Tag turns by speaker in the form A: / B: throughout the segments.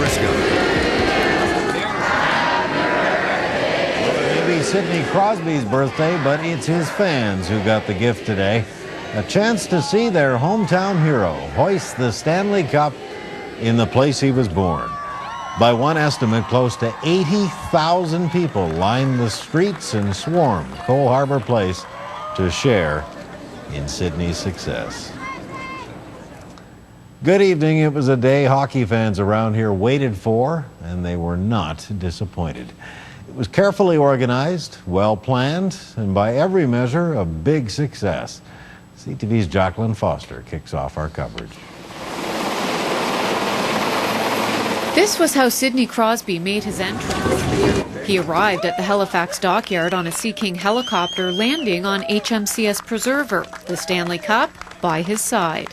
A: Frisco.
B: Maybe Sidney Crosby's birthday, but it's his fans who got the gift today. A chance to see their hometown hero hoist the Stanley Cup in the place he was born. By one estimate, close to 80,000 people lined the streets and swarmed Cole Harbour Place to share in Sidney's success. Good evening. It was a day hockey fans around here waited for, and they were not disappointed. It was carefully organized, well planned, and by every measure, a big success. CTV's Jacqueline Foster kicks off our coverage.
C: This was how Sidney Crosby made his entrance. He arrived at the Halifax dockyard on a Sea King helicopter, landing on HMCS Preserver, the Stanley Cup by his side.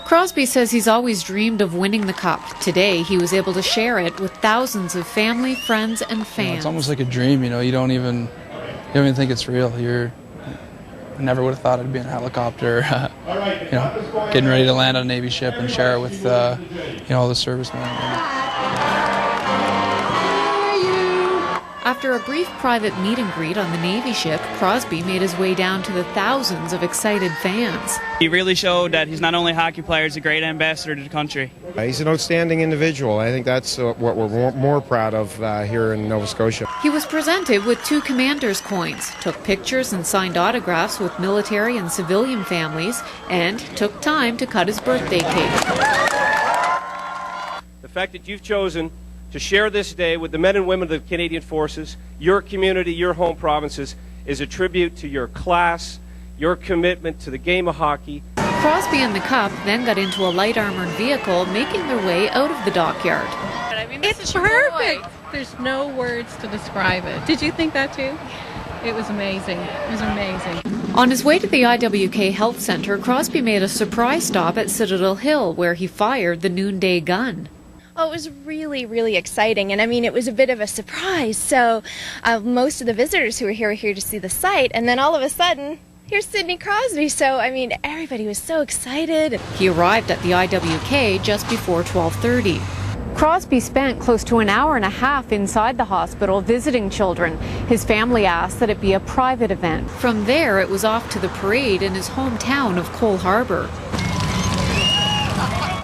C: Crosby says he's always dreamed of winning the cup. Today, he was able to share it with thousands of family, friends, and fans.
D: It's almost like a dream, you don't even think it's real. I never would have thought I'd be in a helicopter, getting ready to land on a Navy ship and share it with, all the servicemen.
C: After a brief private meet and greet on the Navy ship, Crosby made his way down to the thousands of excited fans.
E: He really showed that he's not only a hockey player, he's a great ambassador to the country.
F: He's an outstanding individual. I think that's what we're more proud of here in Nova Scotia.
C: He was presented with 2 Commander's coins, took pictures and signed autographs with military and civilian families, and took time to cut his birthday cake.
G: The fact that you've chosen to share this day with the men and women of the Canadian Forces, your community, your home provinces, is a tribute to your class, your commitment to the game of hockey.
C: Crosby and the Cup then got into a light armored vehicle, making their way out of the dockyard.
H: It's perfect. There's no words to describe it. Did you think that too? It was amazing. It was amazing.
C: On his way to the IWK Health Centre, Crosby made a surprise stop at Citadel Hill, where he fired the noonday gun.
I: Oh, it was really, really exciting. And I mean, it was a bit of a surprise. So most of the visitors who were here to see the site. And then all of a sudden, here's Sidney Crosby. So, I mean, everybody was so excited.
C: He arrived at the IWK just before 12:30. Crosby spent close to an hour and a half inside the hospital visiting children. His family asked that it be a private event. From there, it was off to the parade in his hometown of Cole Harbour.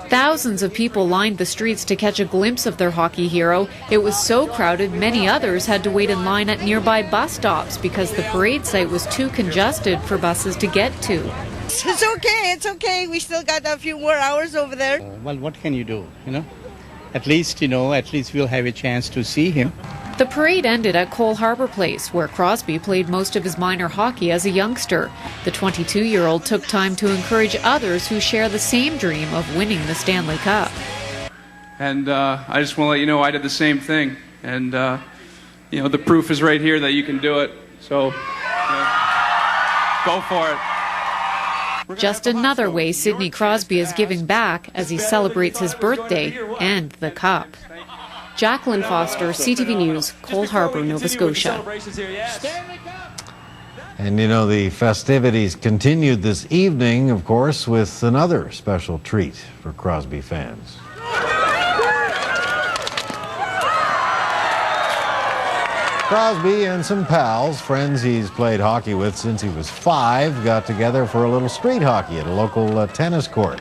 C: Thousands of people lined the streets to catch a glimpse of their hockey hero. It was so crowded, many others had to wait in line at nearby bus stops because the parade site was too congested for buses to get to.
J: It's okay. We still got a few more hours over there.
K: Well, what can you do, At least we'll have a chance to see him.
C: The parade ended at Cole Harbour Place, where Crosby played most of his minor hockey as a youngster. The 22-year-old took time to encourage others who share the same dream of winning the Stanley Cup.
D: And I just want to let you know I did the same thing. And, the proof is right here that you can do it. So, go for it.
C: Just another way Sidney Crosby is giving back as he celebrates his birthday and the Cup. Jacqueline Foster, CTV News, Cole Harbour, Nova Scotia.
B: And the festivities continued this evening, of course, with another special treat for Crosby fans. Crosby and some pals, friends he's played hockey with since he was 5, got together for a little street hockey at a local tennis court.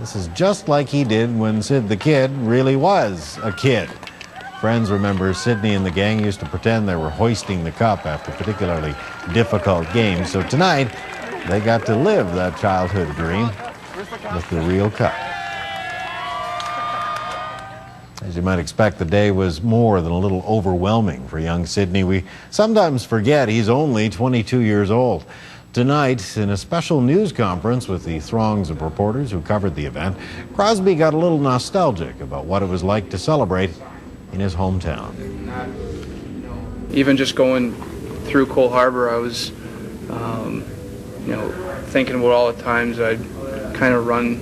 B: This is just like he did when Sid the Kid really was a kid. Friends remember Sidney and the gang used to pretend they were hoisting the cup after particularly difficult games. So tonight, they got to live that childhood dream with the real cup. As you might expect, the day was more than a little overwhelming for young Sidney. We sometimes forget he's only 22 years old. Tonight, in a special news conference with the throngs of reporters who covered the event, Crosby got a little nostalgic about what it was like to celebrate in his hometown.
D: Even just going through Cole Harbour, I was, thinking about all the times I'd kind of run,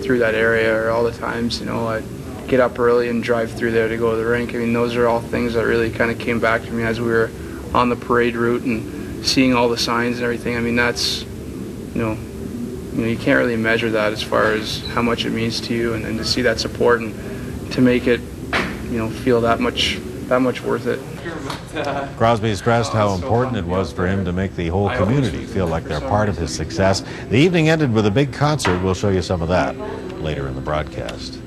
D: through that area, or all the times, I'd get up early and drive through there to go to the rink. I mean, those are all things that really kind of came back to me as we were on the parade route and seeing all the signs and everything. I mean, that's, you can't really measure that as far as how much it means to you, and to see that support and to make it, feel that much worth it.
B: Crosby stressed how important it was for him to make the whole community feel like they're part of his success. The evening ended with a big concert. We'll show you some of that later in the broadcast.